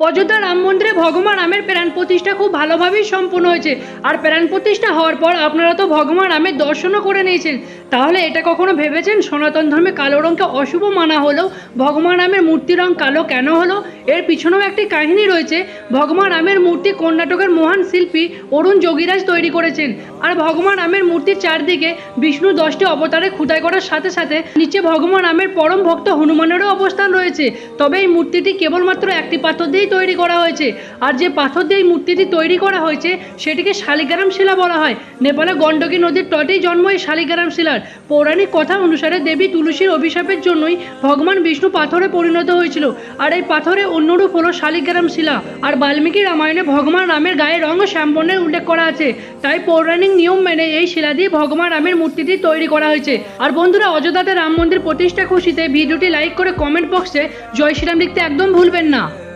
অযোধ্যা রাম মন্দিরে ভগবান রামের প্রাণ প্রতিষ্ঠা খুব ভালোভাবেই সম্পন্ন হয়েছে। আর প্রাণ প্রতিষ্ঠা হওয়ার পর আপনারা তো ভগবান রামের দর্শনও করে নিয়েছেন। তাহলে এটা কখনো ভেবেছেন সনাতন ধর্মে কালো রঙকে অশুভ মানা হলেও ভগবান রামের মূর্তির রং কালো কেন হলো? এর পিছনেও একটি কাহিনী রয়েছে। ভগবান রামের মূর্তি কর্ণাটকের মহান শিল্পী অরুণ যোগীরাজ তৈরি করেছেন। আর ভগবান রামের মূর্তির চারদিকে বিষ্ণু 10টি অবতারে খুদাই করার সাথে সাথে নিচে ভগবান রামের পরম ভক্ত হনুমানেরও অবস্থান রয়েছে। তবে এই মূর্তিটি কেবলমাত্র একটি পাথর দিয়েই তৈরি করা হয়েছে। আর যে পাথর দিয়ে এই মূর্তিটি তৈরি করা হয়েছে সেটিকে শালিগ্রাম শিলা বলা হয়। নেপালে গণ্ডকী নদীর তটেই জন্ম এই শালিগ্রাম শিলার। পৌরাণিক কথা অনুসারে দেবী তুলসীর অভিশাপের জন্যই ভগবান বিষ্ণু পাথরে পরিণত হয়েছিল। আর এই পাথরে অন্য রূপ হলো শালিগ্রাম শিলা। আর বাল্মীকি রামায়ণে ভগবান রামের গায়ে রং ও শ্যামবর্ণের উল্লেখ করা আছে। তাই পৌরাণিক নিয়ম মেনে এই শিলা দিয়ে ভগবান রামের মূর্তিটি তৈরি করা হয়েছে। আর বন্ধুরা, অযোধ্যাতে রাম মন্দির প্রতিষ্ঠা খুশিতে ভিডিওটি লাইক করে কমেন্ট বক্সে জয় শ্রীরাম লিখতে একদম ভুলবেন না।